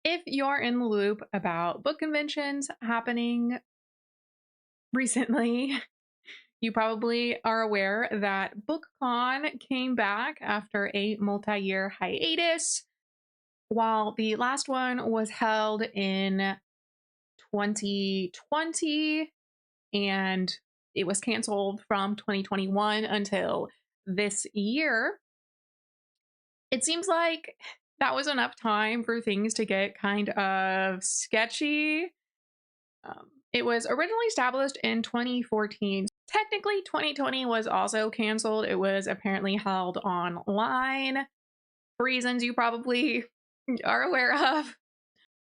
If you're in the loop about book conventions happening recently, you probably are aware that BookCon came back after a multi-year hiatus. While the last one was held in 2020 and it was canceled from 2021 until this year, it seems like that was enough time for things to get kind of sketchy. It was originally established in 2014. Technically, 2020 was also canceled. It was apparently held online for reasons you probably are aware of.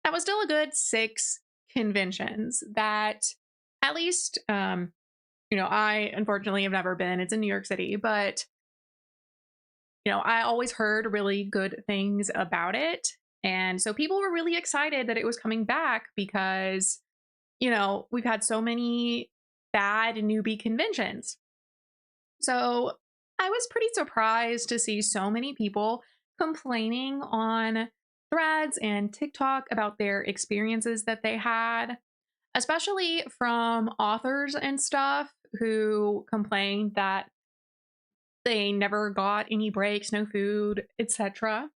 That was still a good 6 conventions that at least, I unfortunately have never been. It's in New York City, but I always heard really good things about it. And so people were really excited that it was coming back because, we've had so many bad newbie conventions. So I was pretty surprised to see so many people complaining on Threads and TikTok about their experiences that they had, especially from authors and stuff who complained that they never got any breaks, no food, etc.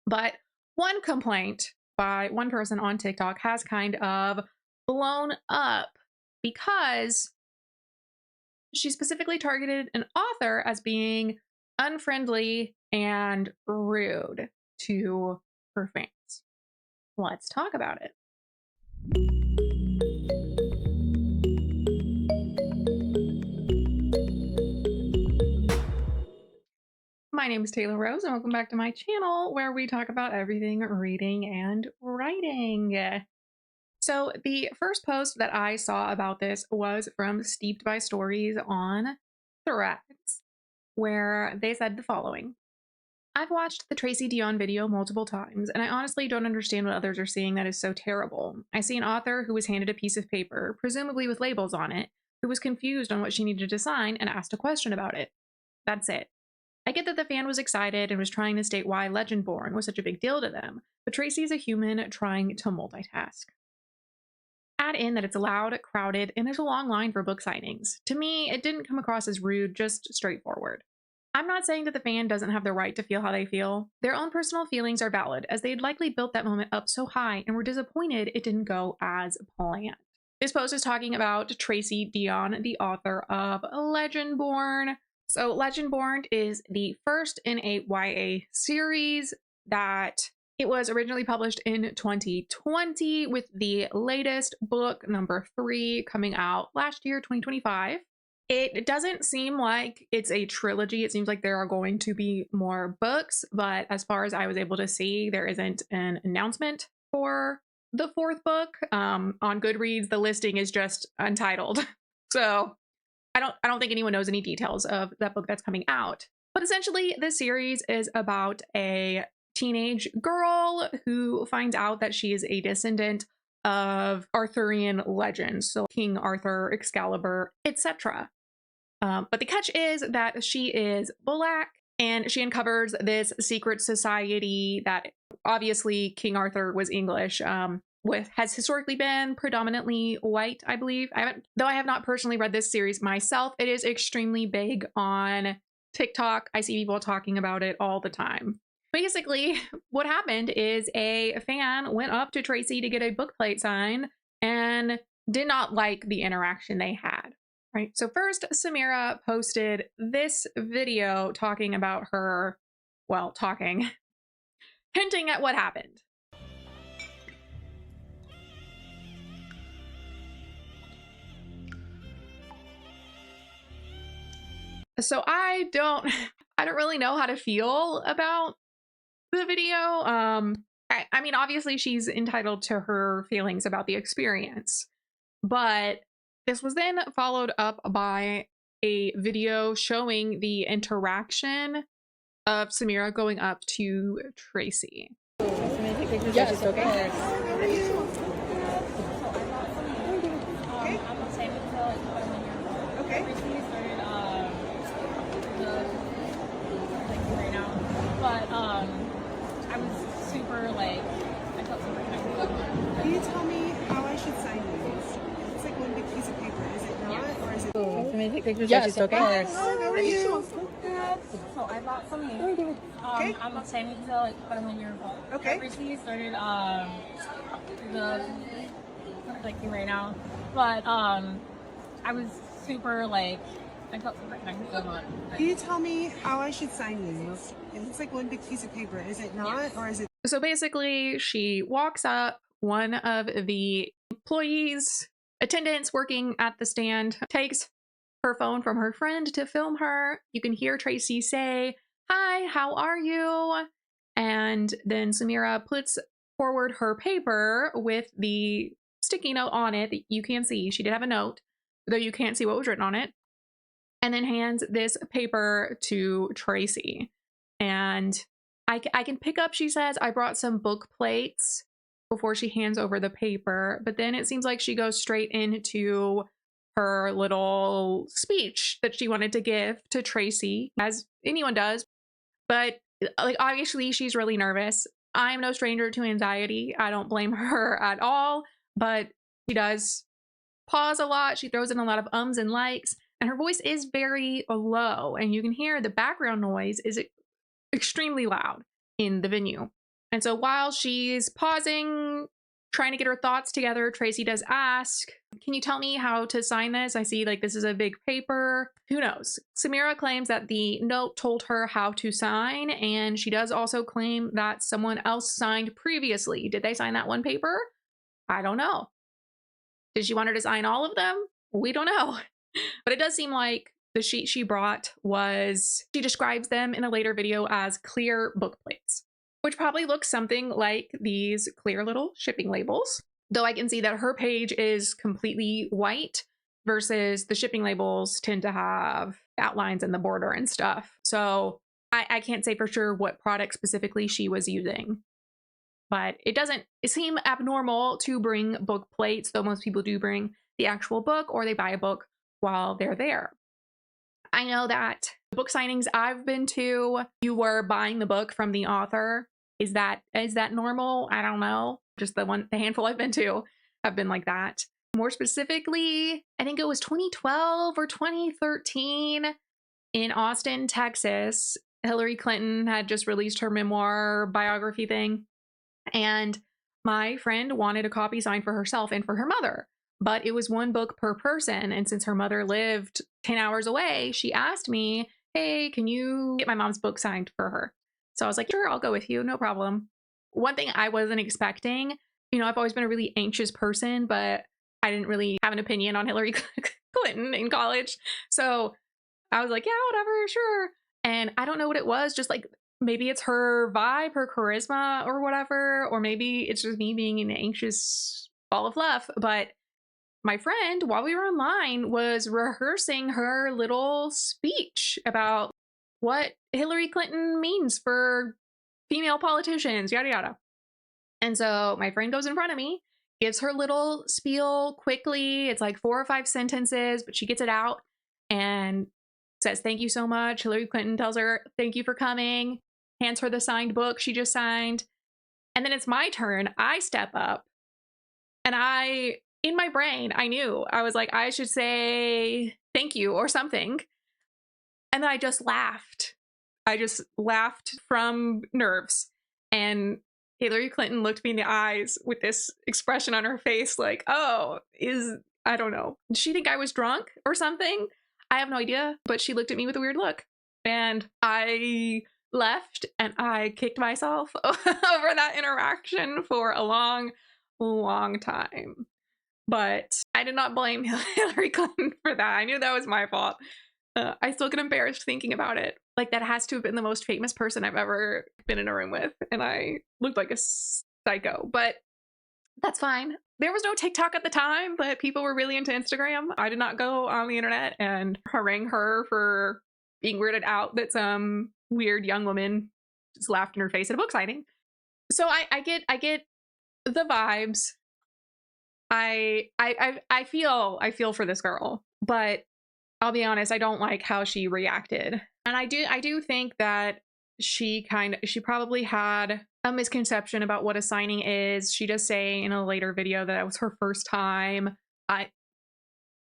But one complaint by one person on TikTok has kind of blown up because she specifically targeted an author as being unfriendly and rude to her fans. Let's talk about it. My name is Taylor Rose, and welcome back to my channel where we talk about everything reading and writing. So the first post that I saw about this was from Steeped by Stories on Threads, where they said the following. I've watched the Tracy Deonn video multiple times, and I honestly don't understand what others are seeing that is so terrible. I see an author who was handed a piece of paper, presumably with labels on it, who was confused on what she needed to sign and asked a question about it. That's it. I get that the fan was excited and was trying to state why Legendborn was such a big deal to them, but Tracy's a human trying to multitask. Add in that it's loud, crowded, and there's a long line for book signings. To me, it didn't come across as rude, just straightforward. I'm not saying that the fan doesn't have the right to feel how they feel. Their own personal feelings are valid, as they'd likely built that moment up so high and were disappointed it didn't go as planned. This post is talking about Tracy Deonn, the author of Legendborn. So Legendborn is the first in a YA series that it was originally published in 2020, with the latest book, number 3, coming out last year, 2025. It doesn't seem like it's a trilogy. It seems like there are going to be more books, but as far as I was able to see, there isn't an announcement for the 4th book. On Goodreads, the listing is just untitled. So I don't think anyone knows any details of that book that's coming out. But essentially, this series is about a teenage girl who finds out that she is a descendant of Arthurian legends, so King Arthur, Excalibur, etc. But the catch is that she is Black, and she uncovers this secret society that obviously King Arthur was English, has historically been predominantly white, I believe. Though I have not personally read this series myself, it is extremely big on TikTok. I see people talking about it all the time. Basically, what happened is a fan went up to Tracy to get a book plate signed and did not like the interaction they had. Right. So first, Samira posted this video talking about her, hinting at what happened. So I don't really know how to feel about the video. I mean, obviously she's entitled to her feelings about the experience, but this was then followed up by a video showing the interaction of Samira going up to Tracy. Yes, okay. But I was super I feel me to take pictures? Yes, Is of okay? course. How are you? So I bought some ink. Okay. I'm not planning to like put them in your book. Okay. I recently started the thing right now, but I was super like I felt super connected. Can you tell me how I should sign these? It looks like one big piece of paper. Is it not, Yes. or is it? So basically, she walks up, one of the employees, attendants working at the stand, takes her phone from her friend to film her. You can hear Tracy say, "Hi, how are you?" And then Samira puts forward her paper with the sticky note on it that you can see. She did have a note, though you can't see what was written on it. And then hands this paper to Tracy. And I can pick up, she says, I brought some book plates before she hands over the paper. But then it seems like she goes straight into her little speech that she wanted to give to Tracy, as anyone does. But like, obviously, she's really nervous. I'm no stranger to anxiety. I don't blame her at all. But she does pause a lot. She throws in a lot of ums and likes. And her voice is very low. And you can hear the background noise is extremely loud in the venue. And so while she's pausing, trying to get her thoughts together, Tracy does ask, "Can you tell me how to sign this? I see like this is a big paper." Who knows? Samira claims that the note told her how to sign, and she does also claim that someone else signed previously. Did they sign that one paper? I don't know. Did she want her to sign all of them? We don't know. But it does seem like the sheet she brought was, she describes them in a later video as clear book plates, which probably looks something like these clear little shipping labels. Though I can see that her page is completely white versus the shipping labels tend to have outlines in the border and stuff. So I can't say for sure what product specifically she was using. But it doesn't seem abnormal to bring book plates, though most people do bring the actual book or they buy a book while they're there. I know that the book signings I've been to, you were buying the book from the author. Is that normal? I don't know. Just the handful I've been to have been like that. More specifically, I think it was 2012 or 2013 in Austin, Texas. Hillary Clinton had just released her memoir biography thing. And my friend wanted a copy signed for herself and for her mother, but it was one book per person. And since her mother lived 10 hours away, she asked me, "Hey, can you get my mom's book signed for her?" So I was like, "Sure, I'll go with you. No problem." One thing I wasn't expecting, I've always been a really anxious person, but I didn't really have an opinion on Hillary Clinton in college. So I was like, "Yeah, whatever, sure." And I don't know what it was, just like maybe it's her vibe, her charisma or whatever, or maybe it's just me being an anxious ball of fluff. But my friend, while we were online, was rehearsing her little speech about what Hillary Clinton means for female politicians, yada, yada. And so my friend goes in front of me, gives her little spiel quickly. It's like 4 or 5 sentences, but she gets it out and says, "Thank you so much." Hillary Clinton tells her, "Thank you for coming," hands her the signed book she just signed. And then it's my turn. I step up and in my brain, I knew. I was like, I should say thank you or something. And then I just laughed. I just laughed from nerves. And Hillary Clinton looked me in the eyes with this expression on her face like, "Oh, I don't know. Did she think I was drunk or something?" I have no idea, but she looked at me with a weird look. And I left and I kicked myself over that interaction for a long, long time. But I did not blame Hillary Clinton for that. I knew that was my fault. I still get embarrassed thinking about it. Like, that has to have been the most famous person I've ever been in a room with. And I looked like a psycho, but that's fine. There was no TikTok at the time, but people were really into Instagram. I did not go on the internet and harangue her for being weirded out that some weird young woman just laughed in her face at a book signing. So I get the vibes. I feel for this girl, but I'll be honest, I don't like how she reacted. And I do think that she probably had a misconception about what a signing is. She does say in a later video that it was her first time. I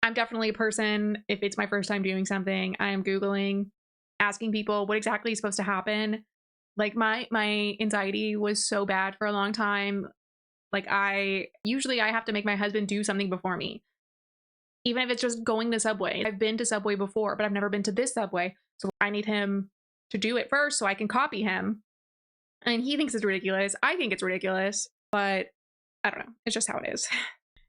I'm definitely a person, if it's my first time doing something, I am Googling, asking people what exactly is supposed to happen. Like my anxiety was so bad for a long time. Like I have to make my husband do something before me. Even if it's just going to Subway. I've been to Subway before, but I've never been to this Subway. So I need him to do it first so I can copy him. And he thinks it's ridiculous. I think it's ridiculous, but I don't know. It's just how it is.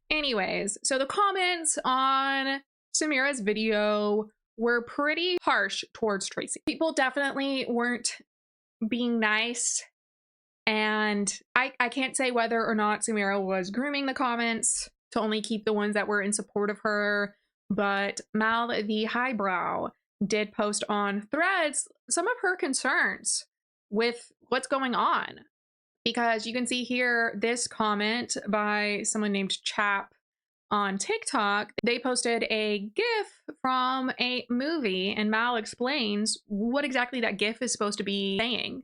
Anyways, so the comments on Samira's video were pretty harsh towards Tracy. People definitely weren't being nice. And I can't say whether or not Samira was grooming the comments to only keep the ones that were in support of her, but Mal the Highbrow did post on Threads some of her concerns with what's going on. Because you can see here this comment by someone named Chap on TikTok. They posted a GIF from a movie, and Mal explains what exactly that GIF is supposed to be saying.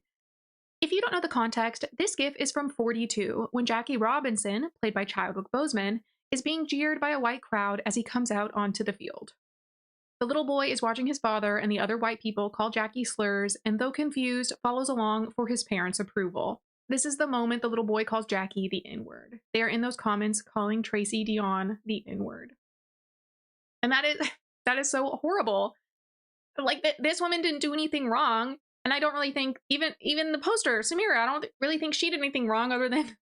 If you don't know the context, this GIF is from 42, when Jackie Robinson, played by Chadwick Boseman, is being jeered by a white crowd as he comes out onto the field. The little boy is watching his father and the other white people call Jackie slurs, and though confused, follows along for his parents' approval. This is the moment the little boy calls Jackie the N-word. They are in those comments calling Tracy Deonn the N-word. And that is so horrible. Like, this woman didn't do anything wrong. And I don't really think, even the poster, Samira, I don't really think she did anything wrong other than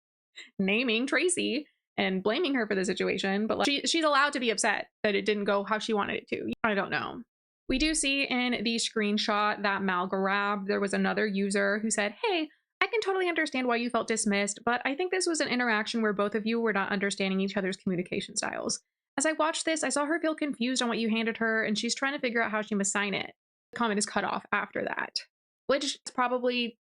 naming Tracy and blaming her for the situation. But like, she's allowed to be upset that it didn't go how she wanted it to. I don't know. We do see in the screenshot that Mal grabbed, there was another user who said, hey, I can totally understand why you felt dismissed, but I think this was an interaction where both of you were not understanding each other's communication styles. As I watched this, I saw her feel confused on what you handed her, and she's trying to figure out how she must sign it. The comment is cut off after that, which is probably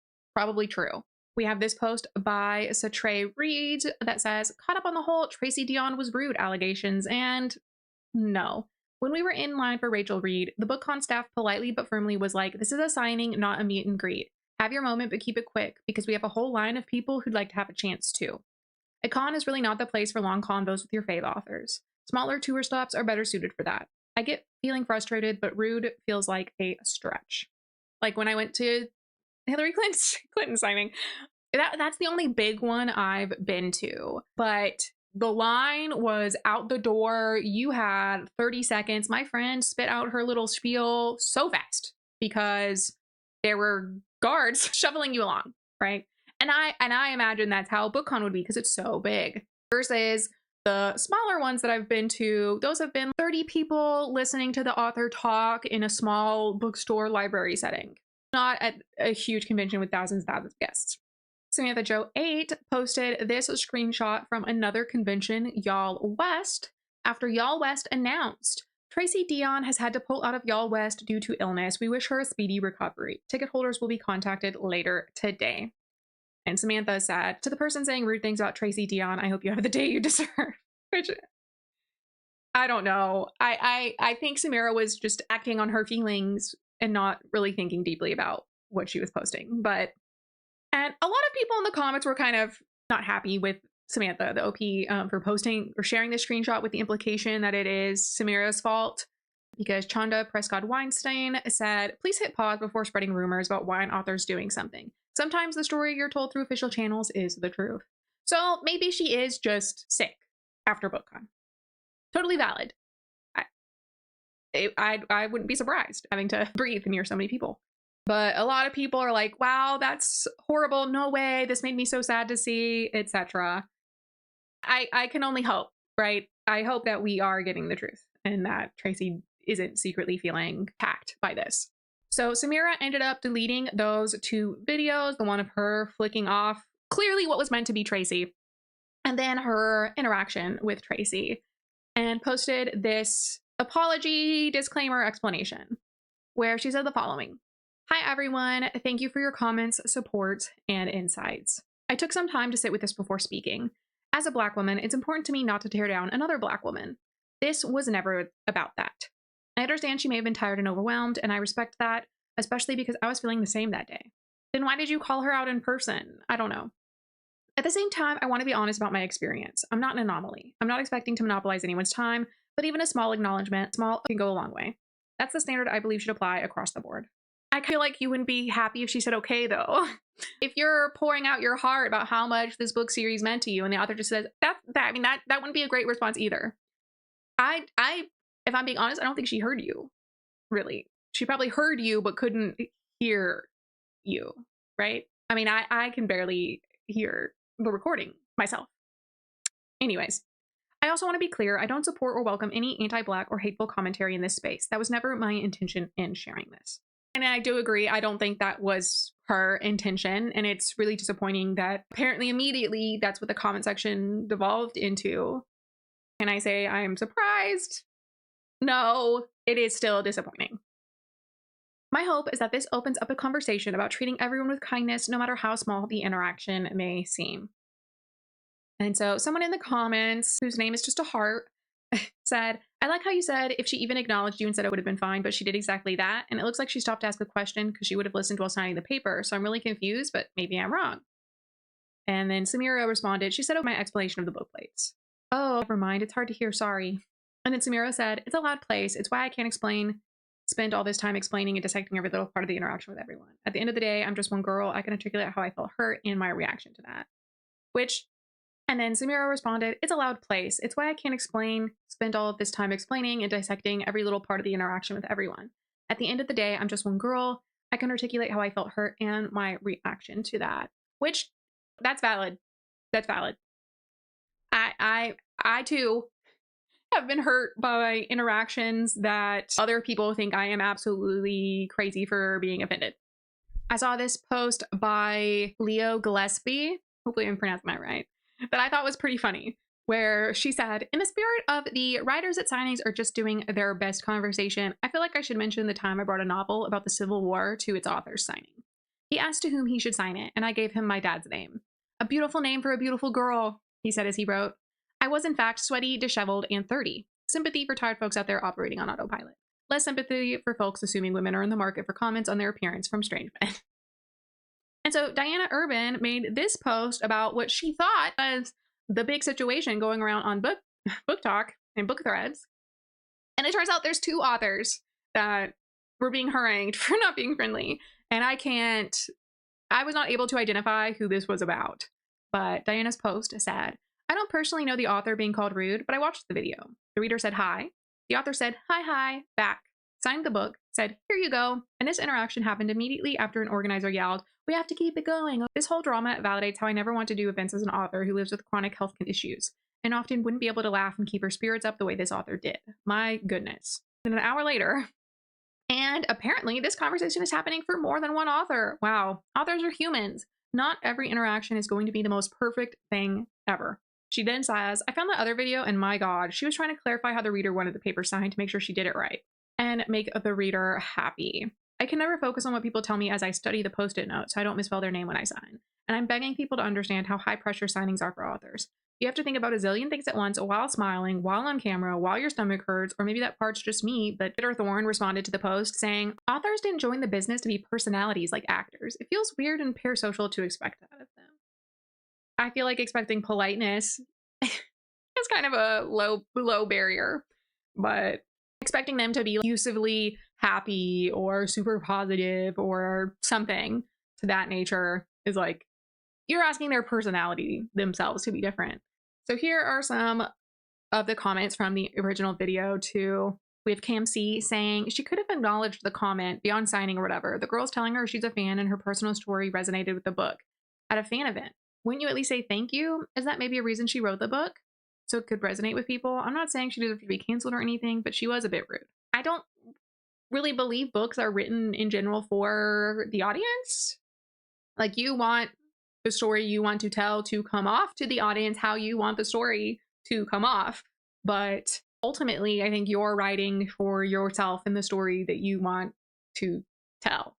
true. We have this post by Satray Reed that says, caught up on the whole Tracy Deonn was rude allegations, and no. When we were in line for Rachel Reed, the BookCon staff politely but firmly was like, this is a signing, not a meet and greet. Have your moment, but keep it quick, because we have a whole line of people who'd like to have a chance too. A con is really not the place for long convos with your fave authors. Smaller tour stops are better suited for that. I get feeling frustrated, but rude feels like a stretch. Like when I went to Hillary Clinton signing, that's the only big one I've been to. But the line was out the door. You had 30 seconds. My friend spit out her little spiel so fast because there were guards shoveling you along, right? And I imagine that's how BookCon would be because it's so big. Versus the smaller ones that I've been to, those have been 30 people listening to the author talk in a small bookstore library setting, not at a huge convention with thousands and thousands of guests. Samantha Jo 8 posted this screenshot from another convention, Y'all West, after Y'all West announced Tracy Deonn has had to pull out of Y'all West due to illness. We wish her a speedy recovery. Ticket holders will be contacted later today. And Samantha said, to the person saying rude things about Tracy Deonn, I hope you have the day you deserve. Which, I don't know. I think Samira was just acting on her feelings and not really thinking deeply about what she was posting. And a lot of people in the comments were kind of not happy with Samantha, the OP, for posting or sharing this screenshot with the implication that it is Samira's fault. Because Chanda Prescott Weinstein said, please hit pause before spreading rumors about wine authors doing something. Sometimes the story you're told through official channels is the truth. So maybe she is just sick after BookCon. Totally valid. I wouldn't be surprised having to breathe near so many people. But a lot of people are like, wow, that's horrible. No way. This made me so sad to see, etc. I can only hope, right? I hope that we are getting the truth and that Tracy isn't secretly feeling attacked by this. So Samira ended up deleting those two videos, the one of her flicking off clearly what was meant to be Tracy, and then her interaction with Tracy, and posted this apology, disclaimer, explanation, where she said the following. Hi everyone, thank you for your comments, support, and insights. I took some time to sit with this before speaking. As a Black woman, it's important to me not to tear down another Black woman. This was never about that. I understand she may have been tired and overwhelmed, and I respect that, especially because I was feeling the same that day. Then why did you call her out in person? I don't know. At the same time, I want to be honest about my experience. I'm not an anomaly. I'm not expecting to monopolize anyone's time, but even a small acknowledgement, small, can go a long way. That's the standard I believe should apply across the board. I feel like you wouldn't be happy if she said okay, though. If you're pouring out your heart about how much this book series meant to you, and the author just says that wouldn't be a great response either. If I'm being honest, I don't think she heard you. Really, she probably heard you but couldn't hear you, right? I mean, I can barely hear the recording myself. Anyways, I also want to be clear, I don't support or welcome any anti-Black or hateful commentary in this space. That was never my intention in sharing this. And I do agree, I don't think that was her intention, and it's really disappointing that apparently immediately that's what the comment section devolved into. Can I say I am surprised? No, it is still disappointing. My hope is that this opens up a conversation about treating everyone with kindness, no matter how small the interaction may seem. And so someone in the comments, whose name is just a heart, said, I like how you said if she even acknowledged you and said it would have been fine, but she did exactly that. And it looks like she stopped to ask a question because she would have listened while signing the paper. So I'm really confused, but maybe I'm wrong. And then Samira responded, she said, oh, my explanation of the book plates. Oh, never mind. It's hard to hear. Sorry. And then Samira said, it's a loud place. It's why I can't spend all this time explaining and dissecting every little part of the interaction with everyone. At the end of the day, I'm just one girl. I can articulate how I felt hurt and my reaction to that. And then Samira responded, it's a loud place. It's why I can't spend all of this time explaining and dissecting every little part of the interaction with everyone. At the end of the day, I'm just one girl. I can articulate how I felt hurt and my reaction to that. Which, that's valid. That's valid. I too have been hurt by interactions that other people think I am absolutely crazy for being offended. I saw this post by Leo Gillespie. Hopefully I'm pronouncing that right. That I thought was pretty funny, where she said, in the spirit of the writers at signings are just doing their best conversation, I feel like I should mention the time I brought a novel about the Civil War to its author's signing. He asked to whom he should sign it, and I gave him my dad's name. A beautiful name for a beautiful girl, he said as he wrote. I was in fact sweaty, disheveled, and 30. Sympathy for tired folks out there operating on autopilot. Less sympathy for folks assuming women are in the market for comments on their appearance from strange men. And so Diana Urban made this post about what she thought was the big situation going around on book talk and book threads. And it turns out there's two authors that were being harangued for not being friendly. And I was not able to identify who this was about. But Diana's post said, I don't personally know the author being called rude, but I watched the video. The reader said hi. The author said hi, back, signed the book, said, here you go. And this interaction happened immediately after an organizer yelled, we have to keep it going. This whole drama validates how I never want to do events as an author who lives with chronic health issues and often wouldn't be able to laugh and keep her spirits up the way this author did. My goodness. And an hour later, and apparently this conversation is happening for more than one author. Wow. Authors are humans. Not every interaction is going to be the most perfect thing ever. She then says, I found the other video and my God, she was trying to clarify how the reader wanted the paper signed to make sure she did it right and make the reader happy. I can never focus on what people tell me as I study the post-it note so I don't misspell their name when I sign. And I'm begging people to understand how high pressure signings are for authors. You have to think about a zillion things at once while smiling, while on camera, while your stomach hurts, or maybe that part's just me, but Bitter Thorn responded to the post saying, authors didn't join the business to be personalities like actors. It feels weird and parasocial to expect that of them. I feel like expecting politeness is kind of a low barrier, but expecting them to be effusively happy or super positive or something to that nature is like, you're asking their personality themselves to be different. So here are some of the comments from the original video too. We have Cam C saying she could have acknowledged the comment beyond signing or whatever. The girl's telling her she's a fan and her personal story resonated with the book. At a fan event, wouldn't you at least say thank you? Is that maybe a reason she wrote the book? So it could resonate with people. I'm not saying she deserved to be canceled or anything, but she was a bit rude. I don't really believe books are written in general for the audience. Like, you want the story you want to tell to come off to the audience how you want the story to come off. But ultimately, I think you're writing for yourself and the story that you want to tell.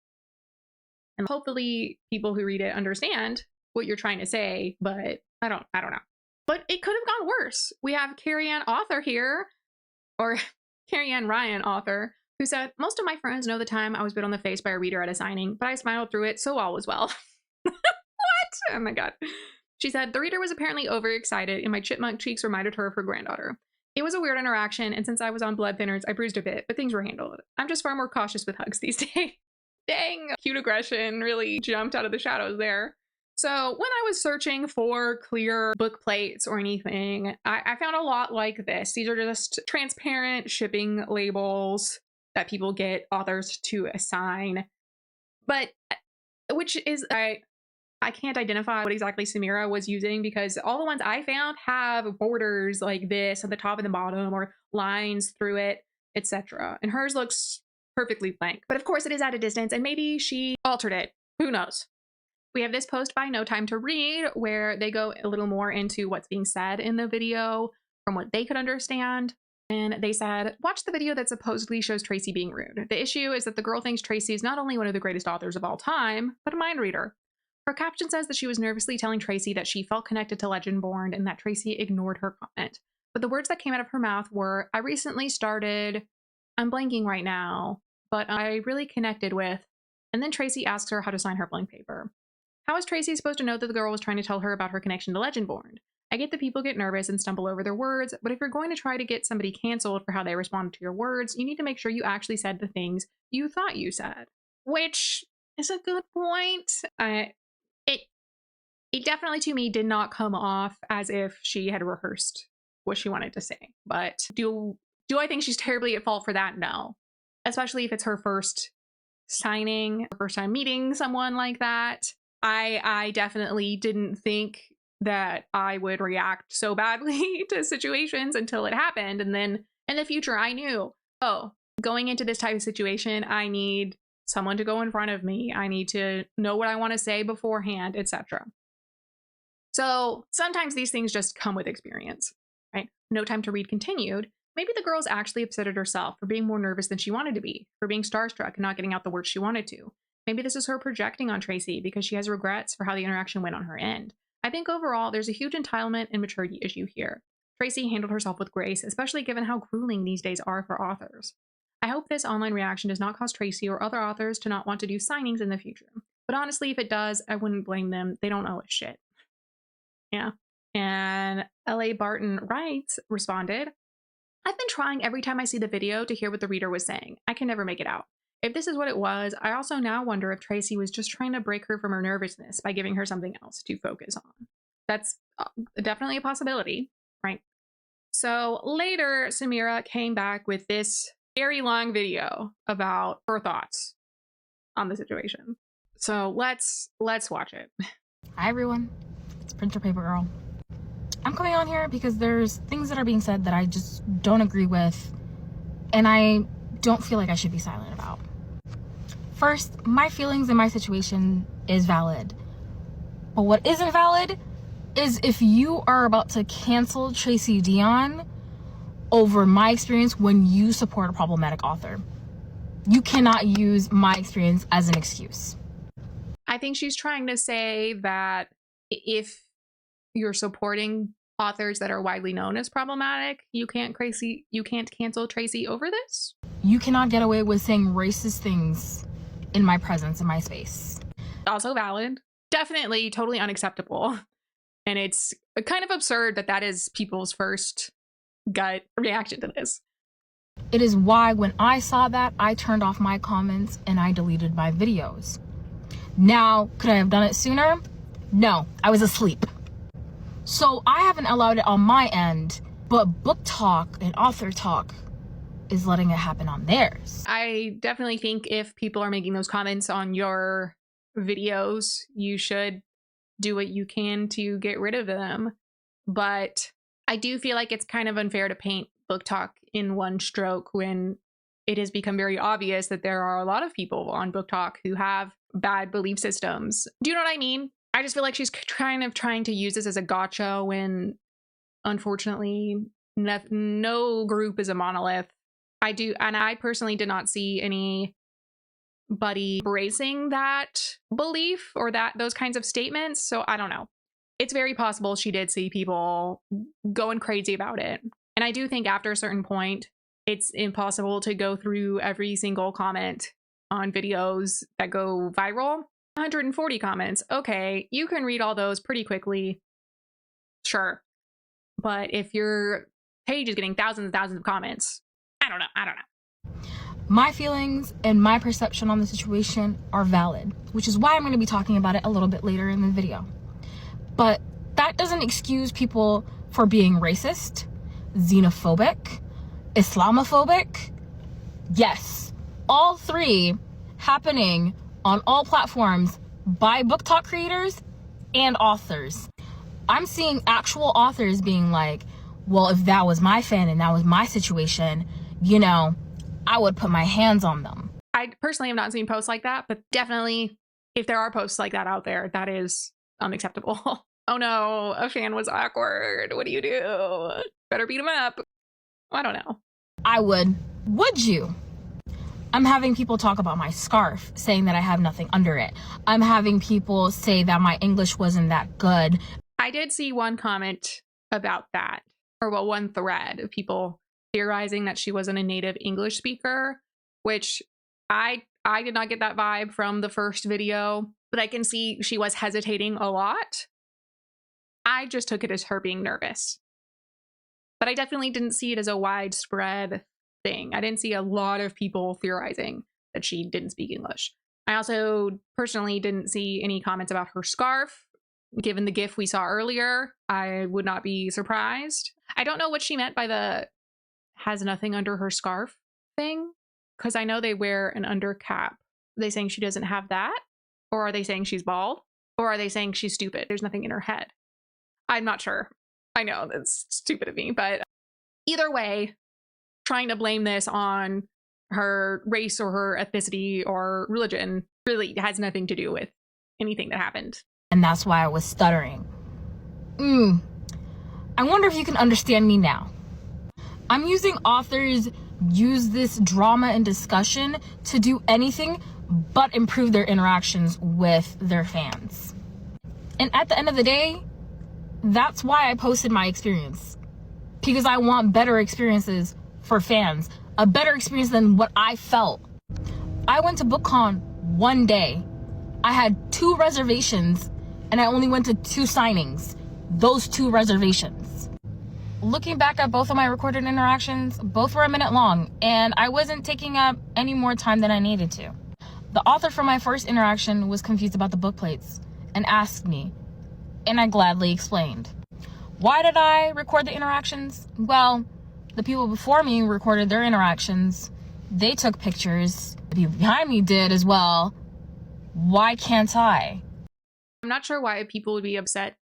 And hopefully people who read it understand what you're trying to say, but I don't know. But it could have gone worse. We have Carrie Ann author here, or Carrie Ann Ryan author, who said, most of my friends know the time I was bit on the face by a reader at a signing, but I smiled through it, so all was well. What? Oh my God. She said, the reader was apparently overexcited and my chipmunk cheeks reminded her of her granddaughter. It was a weird interaction, and since I was on blood thinners, I bruised a bit, but things were handled. I'm just far more cautious with hugs these days. Dang, cute aggression really jumped out of the shadows there. So when I was searching for clear book plates or anything, I found a lot like this. These are just transparent shipping labels that people get authors to assign. But which is, I can't identify what exactly Samira was using, because all the ones I found have borders like this at the top and the bottom, or lines through it, etc. And hers looks perfectly blank. But of course it is at a distance, and maybe she altered it. Who knows? We have this post by No Time to Read, where they go a little more into what's being said in the video from what they could understand. And they said, watch the video that supposedly shows Tracy being rude. The issue is that the girl thinks Tracy is not only one of the greatest authors of all time, but a mind reader. Her caption says that she was nervously telling Tracy that she felt connected to Legendborn and that Tracy ignored her comment. But the words that came out of her mouth were, I recently started, I'm blanking right now, but I really connected with, and then Tracy asks her how to sign her blank paper. How is Tracy supposed to know that the girl was trying to tell her about her connection to Legendborn? I get that people get nervous and stumble over their words, but if you're going to try to get somebody canceled for how they responded to your words, you need to make sure you actually said the things you thought you said. Which is a good point. It definitely, to me, did not come off as if she had rehearsed what she wanted to say. But do I think she's terribly at fault for that? No. Especially if it's her first signing, her first time meeting someone like that. I definitely didn't think that I would react so badly to situations until it happened. And then in the future, I knew, oh, going into this type of situation, I need someone to go in front of me. I need to know what I want to say beforehand, etc. So sometimes these things just come with experience, right? No Time to Read continued. Maybe the girl's actually upset at herself for being more nervous than she wanted to be, for being starstruck and not getting out the words she wanted to. Maybe this is her projecting on Tracy because she has regrets for how the interaction went on her end. I think overall, there's a huge entitlement and maturity issue here. Tracy handled herself with grace, especially given how grueling these days are for authors. I hope this online reaction does not cause Tracy or other authors to not want to do signings in the future. But honestly, if it does, I wouldn't blame them. They don't owe us shit. Yeah. And L.A. Barton Wright responded, I've been trying every time I see the video to hear what the reader was saying. I can never make it out. If this is what it was, I also now wonder if Tracy was just trying to break her from her nervousness by giving her something else to focus on. That's definitely a possibility, right? So later, Samira came back with this very long video about her thoughts on the situation. So let's watch it. Hi everyone, it's Printer Paper Girl. I'm coming on here because there's things that are being said that I just don't agree with, and I don't feel like I should be silent about. First, my feelings in my situation is valid, but what isn't valid is if you are about to cancel Tracy Deonn over my experience when you support a problematic author. You cannot use my experience as an excuse. I think she's trying to say that if you're supporting authors that are widely known as problematic, you can't cancel Tracy over this. You cannot get away with saying racist things in my presence, in my space. Also valid. Definitely totally unacceptable. And it's kind of absurd that that is people's first gut reaction to this. It is why when I saw that, I turned off my comments and I deleted my videos. Now, could I have done it sooner? No, I was asleep. So I haven't allowed it on my end, but book talk and author talk is letting it happen on theirs. I definitely think if people are making those comments on your videos, you should do what you can to get rid of them. But I do feel like it's kind of unfair to paint book talk in one stroke when it has become very obvious that there are a lot of people on book talk who have bad belief systems. Do you know what I mean? I just feel like she's kind of trying to use this as a gotcha when, unfortunately, no group is a monolith. I personally did not see anybody embracing that belief or those kinds of statements. So I don't know. It's very possible she did see people going crazy about it. And I do think after a certain point, it's impossible to go through every single comment on videos that go viral. 140 comments. Okay, you can read all those pretty quickly. Sure. But if you're page is getting thousands and thousands of comments. I don't know. My feelings and my perception on the situation are valid, which is why I'm going to be talking about it a little bit later in the video. But that doesn't excuse people for being racist, xenophobic, Islamophobic. Yes, all three happening on all platforms by book talk creators and authors. I'm seeing actual authors being like, well, if that was my fan and that was my situation, you know, I would put my hands on them. I personally have not seen posts like that, but definitely if there are posts like that out there, that is unacceptable. Oh no, a fan was awkward. What do you do? Better beat him up. I don't know. I would. Would you? I'm having people talk about my scarf, saying that I have nothing under it. I'm having people say that my English wasn't that good. I did see one comment about that, or well, one thread of people theorizing that she wasn't a native English speaker, which I did not get that vibe from the first video, but I can see she was hesitating a lot. I just took it as her being nervous. But I definitely didn't see it as a widespread thing. I didn't see a lot of people theorizing that she didn't speak English. I also personally didn't see any comments about her scarf. Given the GIF we saw earlier, I would not be surprised. I don't know what she meant by the has nothing under her scarf thing, because I know they wear an under cap. Are they saying she doesn't have that? Or are they saying she's bald? Or are they saying she's stupid? There's nothing in her head. I'm not sure. I know that's stupid of me, but either way, trying to blame this on her race or her ethnicity or religion really has nothing to do with anything that happened. And that's why I was stuttering. I wonder if you can understand me now. I'm using authors use this drama and discussion to do anything but improve their interactions with their fans. And at the end of the day, that's why I posted my experience. Because I want better experiences for fans. A better experience than what I felt. I went to BookCon one day. I had 2 reservations and I only went to 2 signings. Those 2 reservations. Looking back at both of my recorded interactions, both were a minute long, and I wasn't taking up any more time than I needed to. The author from my first interaction was confused about the book plates and asked me, and I gladly explained. Why did I record the interactions? Well, the people before me recorded their interactions. They took pictures. The people behind me did as well. Why can't I? I'm not sure why people would be upset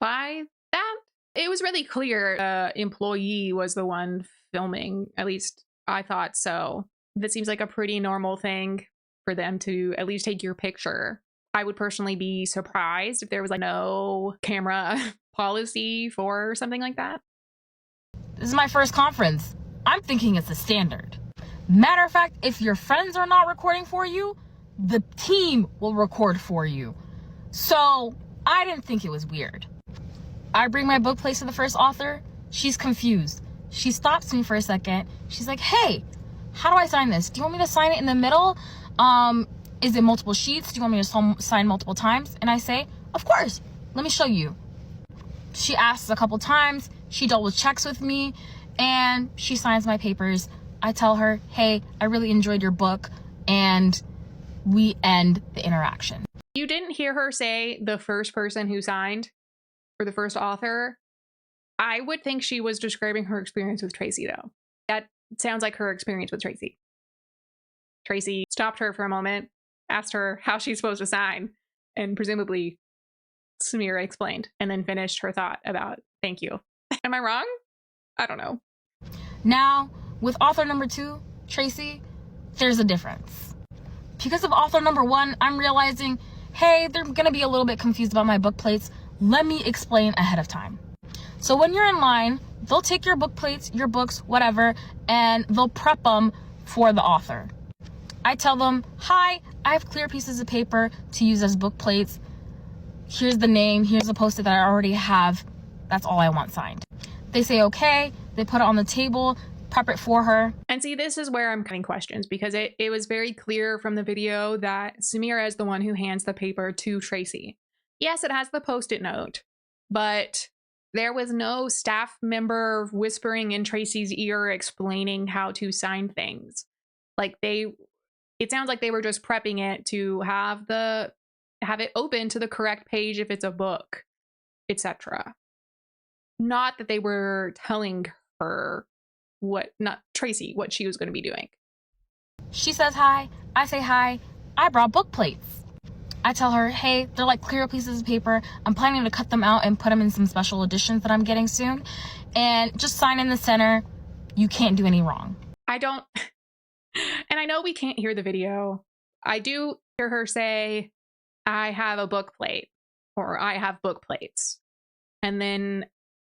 by that. It was really clear the employee was the one filming. At least I thought so. That seems like a pretty normal thing for them to at least take your picture. I would personally be surprised if there was like no camera policy for something like that. This is my first conference. I'm thinking it's a standard. Matter of fact, if your friends are not recording for you, the team will record for you. So I didn't think it was weird. I bring my book plates to the first author. She's confused. She stops me for a second. She's like, hey, how do I sign this? Do you want me to sign it in the middle? Is it multiple sheets? Do you want me to sign multiple times? And I say, of course. Let me show you. She asks a couple times. She double checks with me and she signs my papers. I tell her, hey, I really enjoyed your book, and we end the interaction. You didn't hear her say the first person who signed, or the first author. I would think she was describing her experience with Tracy, though. That sounds like her experience with Tracy. Tracy stopped her for a moment, asked her how she's supposed to sign, and presumably Samira explained, and then finished her thought about thank you. Am I wrong? I don't know. Now, with author number 2, Tracy, there's a difference. Because of author number 1, I'm realizing, hey, they're gonna be a little bit confused about my book plates. Let me explain ahead of time. So when you're in line, they'll take your book plates, your books, whatever, and they'll prep them for the author. I tell them, hi, I have clear pieces of paper to use as book plates. Here's the name, here's the post-it that I already have. That's all I want signed. They say, okay, they put it on the table, prep it for her. And see, this is where I'm getting questions, because it was very clear from the video that Samira is the one who hands the paper to Tracy. Yes, it has the post-it note, but There was no staff member whispering in Tracy's ear explaining how to sign things. Like it sounds like they were just prepping it to have it open to the correct page if it's a book, etc. Not that they were telling her not Tracy, what she was going to be doing. She says hi, I say hi, I brought book plates. I tell her, hey, they're like clear pieces of paper. I'm planning to cut them out and put them in some special editions that I'm getting soon. And just sign in the center. You can't do any wrong. And I know we can't hear the video. I do hear her say, I have a book plate, or I have book plates. And then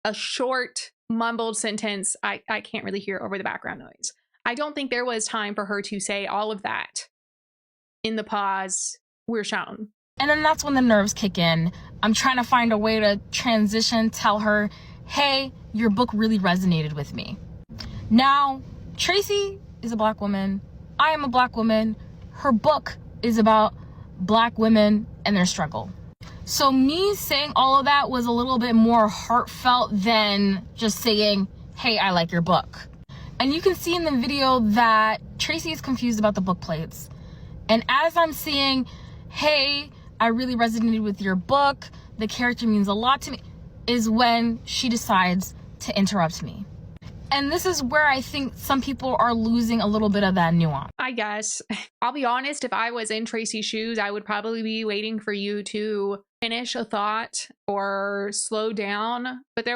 a short mumbled sentence I can't really hear over the background noise. I don't think there was time for her to say all of that in the pause we're shown. And then that's when the nerves kick in. I'm trying to find a way to transition, tell her, hey, your book really resonated with me. Now, Tracy is a Black woman. I am a Black woman. Her book is about Black women and their struggle. So me saying all of that was a little bit more heartfelt than just saying, hey, I like your book. And you can see in the video that Tracy is confused about the book plates. And as I'm seeing, hey, I really resonated with your book, the character means a lot to me, is when she decides to interrupt me. And this is where I think some people are losing a little bit of that nuance. I guess. I'll be honest, if I was in Tracy's shoes, I would probably be waiting for you to finish a thought or slow down. But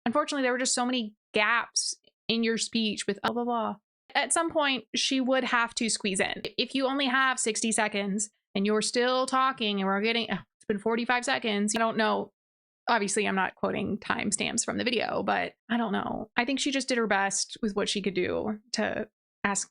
unfortunately, there were just so many gaps in your speech with blah, blah, blah. At some point, she would have to squeeze in. If you only have 60 seconds and you're still talking and it's been 45 seconds, I don't know. Obviously, I'm not quoting timestamps from the video, but I don't know. I think she just did her best with what she could do to ask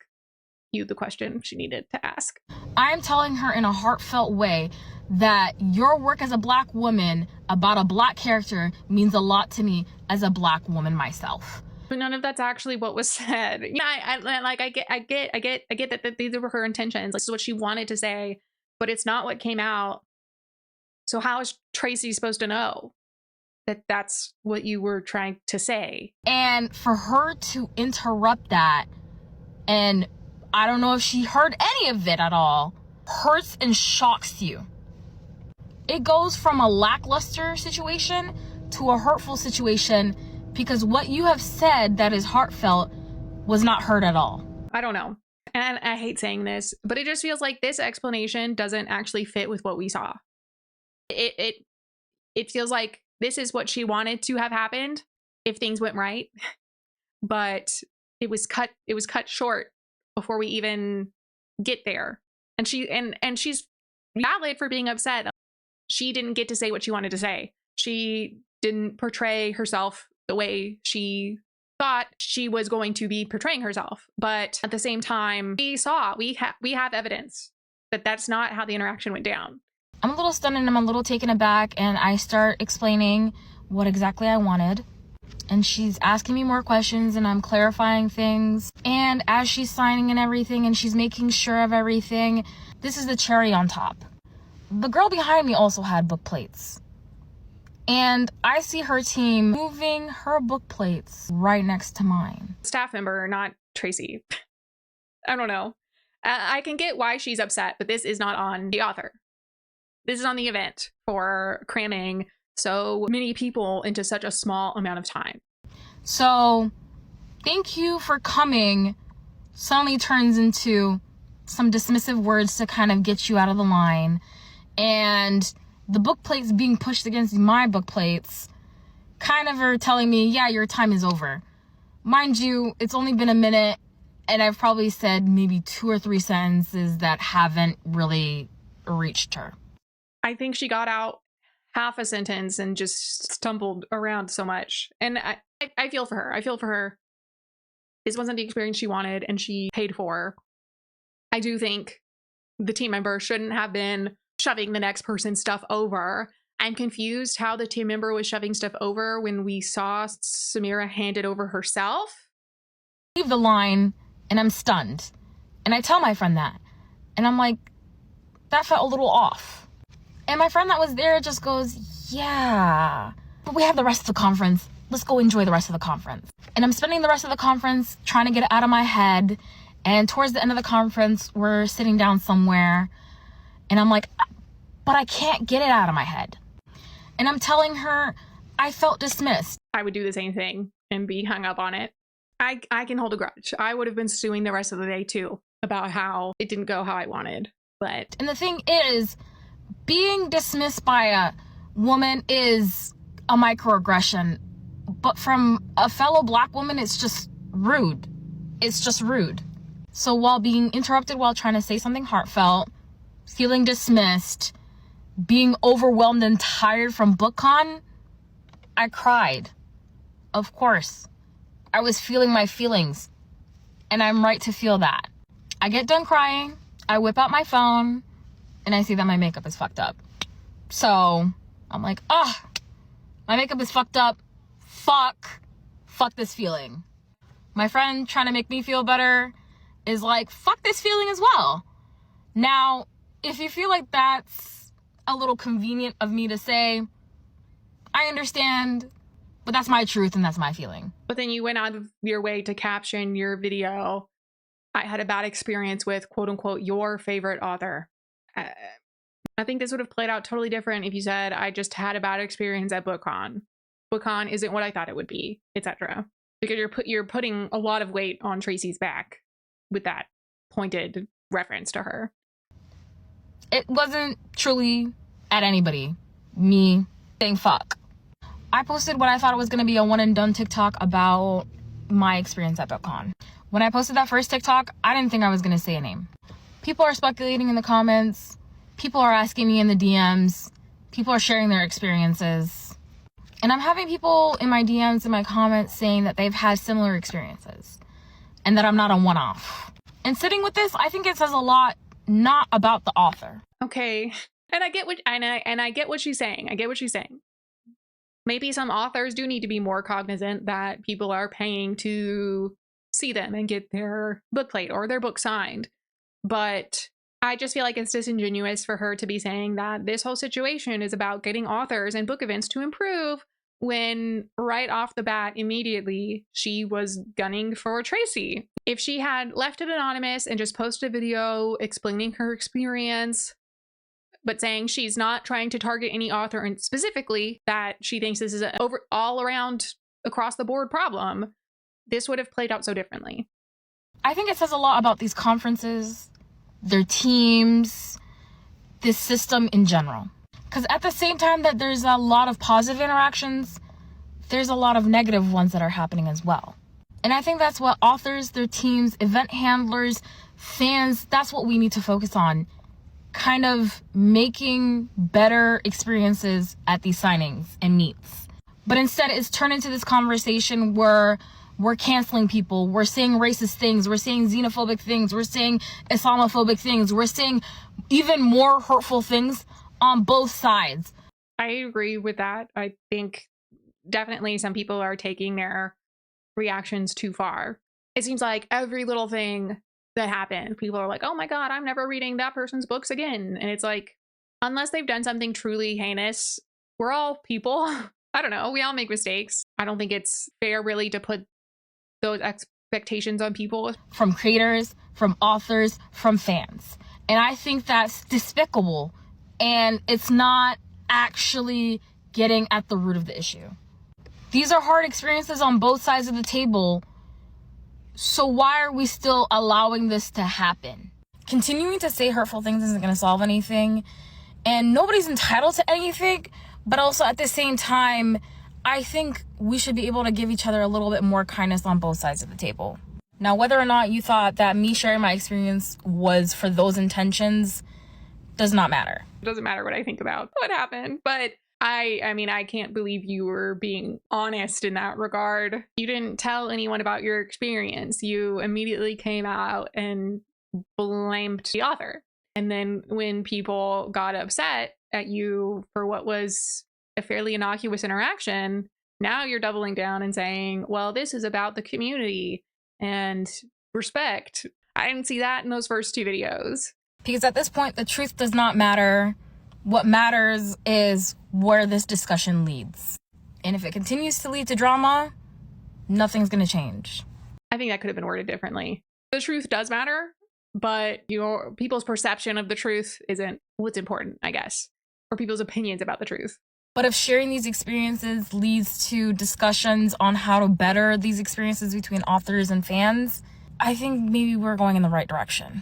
you the question she needed to ask. I'm telling her in a heartfelt way that your work as a Black woman about a Black character means a lot to me as a Black woman myself. But none of that's actually what was said. Yeah, I get that these were her intentions. This is what she wanted to say, but it's not what came out. So how is Tracy supposed to know that that's what you were trying to say? And for her to interrupt that, and I don't know if she heard any of it at all, hurts and shocks you. It goes from a lackluster situation to a hurtful situation because what you have said that is heartfelt was not heard at all. I don't know. And I hate saying this, but it just feels like this explanation doesn't actually fit with what we saw. It feels like this is what she wanted to have happened if things went right, but it was cut short before we even get there. And she's valid for being upset. She didn't get to say what she wanted to say. She didn't portray herself the way she thought she was going to be portraying herself. But at the same time, we have evidence that that's not how the interaction went down. I'm a little stunned and I'm a little taken aback, and I start explaining what exactly I wanted. And she's asking me more questions and I'm clarifying things. And as she's signing and everything and she's making sure of everything, this is the cherry on top. The girl behind me also had book plates. And I see her team moving her book plates right next to mine. Staff member, not Tracy. I don't know. I can get why she's upset, but this is not on the author. This is on the event for cramming so many people into such a small amount of time. So, thank you for coming suddenly turns into some dismissive words to kind of get you out of the line. And the book plates being pushed against my book plates kind of are telling me, yeah, your time is over. Mind you, it's only been a minute and I've probably said maybe 2 or 3 sentences that haven't really reached her. I think she got out half a sentence and just stumbled around so much. And I feel for her. I feel for her. This wasn't the experience she wanted and she paid for. I do think the team member shouldn't have been shoving the next person's stuff over. I'm confused how the team member was shoving stuff over when we saw Samira hand it over herself. Leave the line and I'm stunned. And I tell my friend that. And I'm like, that felt a little off. And my friend that was there just goes, yeah, but we have the rest of the conference. Let's go enjoy the rest of the conference. And I'm spending the rest of the conference trying to get it out of my head. And towards the end of the conference, we're sitting down somewhere. And I'm like, but I can't get it out of my head. And I'm telling her I felt dismissed. I would do the same thing and be hung up on it. I can hold a grudge. I would have been stewing the rest of the day too about how it didn't go how I wanted. But and the thing is, being dismissed by a woman is a microaggression. But from a fellow Black woman, it's just rude. It's just rude. So while being interrupted while trying to say something heartfelt, feeling dismissed, being overwhelmed and tired from BookCon, I cried. Of course. I was feeling my feelings. And I'm right to feel that. I get done crying, I whip out my phone, and I see that my makeup is fucked up. So I'm like, my makeup is fucked up. Fuck this feeling. My friend trying to make me feel better is like, fuck this feeling as well. Now, if you feel like that's a little convenient of me to say, I understand, but that's my truth and that's my feeling. But then you went out of your way to caption your video, I had a bad experience with quote unquote your favorite author. I think this would have played out totally different if you said, I just had a bad experience at BookCon. BookCon isn't what I thought it would be, etc. Because you're putting a lot of weight on Tracy's back with that pointed reference to her. It wasn't truly at anybody. Me saying fuck. I posted what I thought it was going to be a one and done TikTok about my experience at BookCon. When I posted that first TikTok, I didn't think I was going to say a name. People are speculating in the comments. People are asking me in the DMs. People are sharing their experiences. And I'm having people in my DMs and my comments saying that they've had similar experiences and that I'm not a one-off. And sitting with this, I think it says a lot, not about the author. Okay. And I get what I get what she's saying. I get what she's saying. Maybe some authors do need to be more cognizant that people are paying to see them and get their book played or their book signed. But I just feel like it's disingenuous for her to be saying that this whole situation is about getting authors and book events to improve when right off the bat, immediately, she was gunning for Tracy. If she had left it anonymous and just posted a video explaining her experience, but saying she's not trying to target any author and specifically that she thinks this is an all around across the board problem, this would have played out so differently. I think it says a lot about these conferences, their teams, this system in general. Because at the same time that there's a lot of positive interactions, there's a lot of negative ones that are happening as well. And I think that's what authors, their teams, event handlers, fans, that's what we need to focus on. Kind of making better experiences at these signings and meets. But instead it's turned into this conversation where we're canceling people, we're saying racist things, we're saying xenophobic things, we're saying Islamophobic things, we're saying even more hurtful things on both sides. I agree with that. I think definitely some people are taking their reactions too far. It seems like every little thing that happened, people are like, oh my God, I'm never reading that person's books again. And it's like, unless they've done something truly heinous, we're all people. I don't know. We all make mistakes. I don't think it's fair really to put those expectations on people. From creators, from authors, from fans. And I think that's despicable. And it's not actually getting at the root of the issue. These are hard experiences on both sides of the table. So why are we still allowing this to happen? Continuing to say hurtful things isn't going to solve anything. And nobody's entitled to anything. But also at the same time, I think we should be able to give each other a little bit more kindness on both sides of the table. Now, whether or not you thought that me sharing my experience was for those intentions does not matter. It doesn't matter what I think about what happened, but I mean, I can't believe you were being honest in that regard. You didn't tell anyone about your experience. You immediately came out and blamed the author. And then when people got upset at you for what was a fairly innocuous interaction, now you're doubling down and saying, well, this is about the community and respect. I didn't see that in those first two videos. Because at this point, the truth does not matter. What matters is where this discussion leads. And if it continues to lead to drama, nothing's going to change. I think that could have been worded differently. The truth does matter, but your people's perception of the truth isn't what's important, I guess, or people's opinions about the truth. But if sharing these experiences leads to discussions on how to better these experiences between authors and fans, I think maybe we're going in the right direction.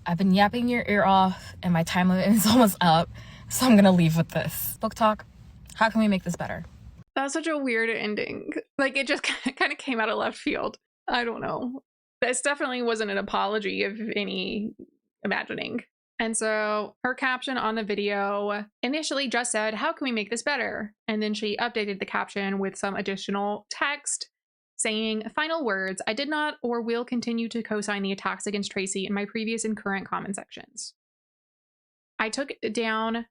I've been yapping your ear off and my time limit is almost up, so I'm going to leave with this. Book talk, how can we make this better? That's such a weird ending. Like, it just kind of came out of left field. I don't know. This definitely wasn't an apology of any imagining. And so her caption on the video initially just said, "How can we make this better?" And then she updated the caption with some additional text saying, "Final words, I did not or will continue to co-sign the attacks against Tracy in my previous and current comment sections. I took down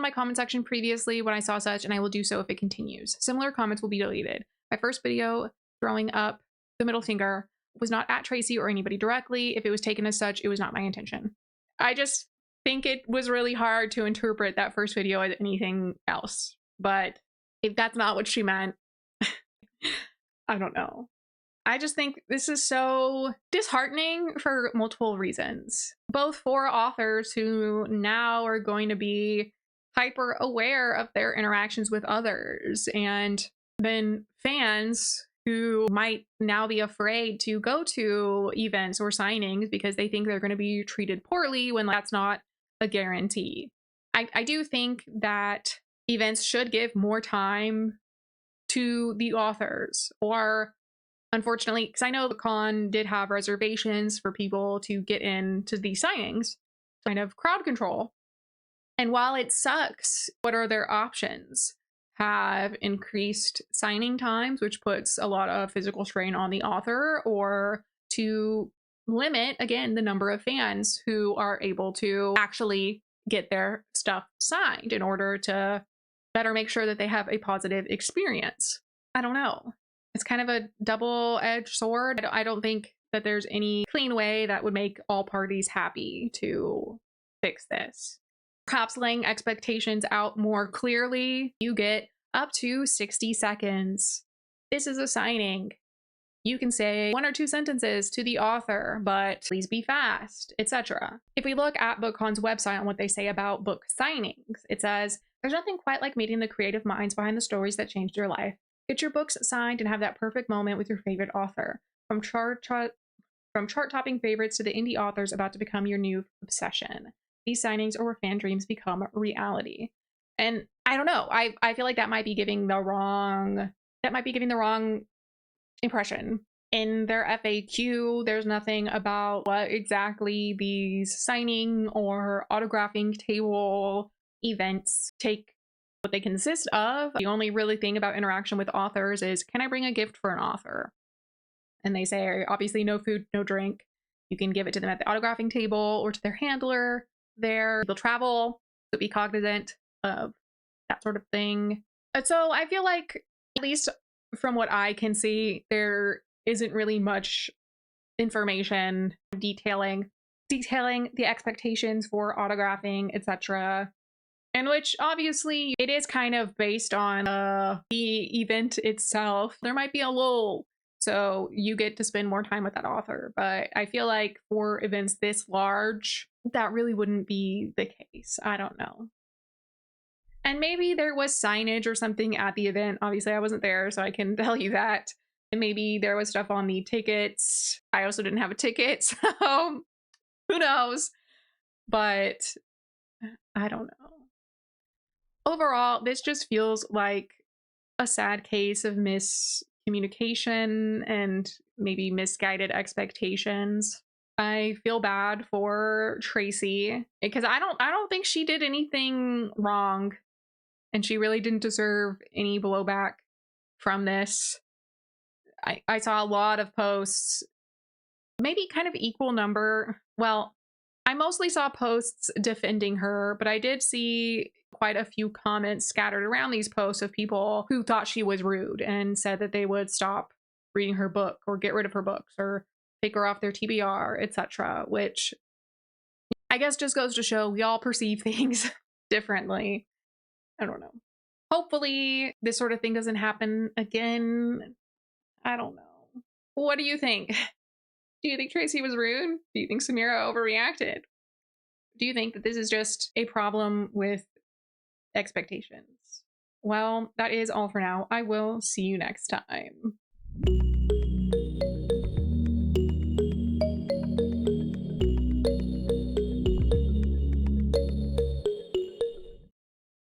my comment section previously when I saw such, and I will do so if it continues. Similar comments will be deleted. My first video throwing up the middle finger was not at Tracy or anybody directly. If it was taken as such, it was not my intention." I just think it was really hard to interpret that first video as anything else. But if that's not what she meant, I don't know. I just think this is so disheartening for multiple reasons, both for authors who now are going to be hyper aware of their interactions with others, and then fans who might now be afraid to go to events or signings because they think they're going to be treated poorly when that's not a guarantee. I do think that events should give more time to the authors, or unfortunately, because I know BookCon did have reservations for people to get into these signings, kind of crowd control. And while it sucks, what are their options? Have increased signing times, which puts a lot of physical strain on the author, or to limit, again, the number of fans who are able to actually get their stuff signed in order to better make sure that they have a positive experience. I don't know. It's kind of a double-edged sword. I don't think that there's any clean way that would make all parties happy to fix this. Perhaps laying expectations out more clearly. You get up to 60 seconds. This is a signing. You can say 1 or 2 sentences to the author, but please be fast, etc. If we look at BookCon's website on what they say about book signings, it says, "There's nothing quite like meeting the creative minds behind the stories that changed your life. Get your books signed and have that perfect moment with your favorite author. From chart-topping favorites to the indie authors about to become your new obsession. These signings are where fan dreams become reality." And I don't know. I feel like that might be giving the wrong impression. In their FAQ, there's nothing about what exactly these signing or autographing table events what they consist of. The only really thing about interaction with authors is, can I bring a gift for an author? And they say, obviously, no food, no drink. You can give it to them at the autographing table or to their handler there. People travel, so be cognizant of that sort of thing. But so I feel like, at least from what I can see, there isn't really much information detailing the expectations for autographing, etc. And which obviously it is kind of based on the event itself. There might be a lull, so you get to spend more time with that author. But I feel like for events this large, that really wouldn't be the case. I don't know. And maybe there was signage or something at the event. Obviously, I wasn't there, so I can tell you that. And maybe there was stuff on the tickets. I also didn't have a ticket, so who knows? But I don't know. Overall, this just feels like a sad case of miscommunication and maybe misguided expectations. I feel bad for Tracy because I don't think she did anything wrong, and she really didn't deserve any blowback from this. I saw a lot of posts, maybe kind of equal number. Well, I mostly saw posts defending her, but I did see quite a few comments scattered around these posts of people who thought she was rude and said that they would stop reading her book or get rid of her books or take her off their TBR, etc., which I guess just goes to show we all perceive things differently. I don't know. hopefully this sort of thing doesn't happen again. I don't know. What do you think? Do you think Tracy was rude? Do you think Samira overreacted? Do you think that this is just a problem with expectations? Well, that is all for now. I will see you next time.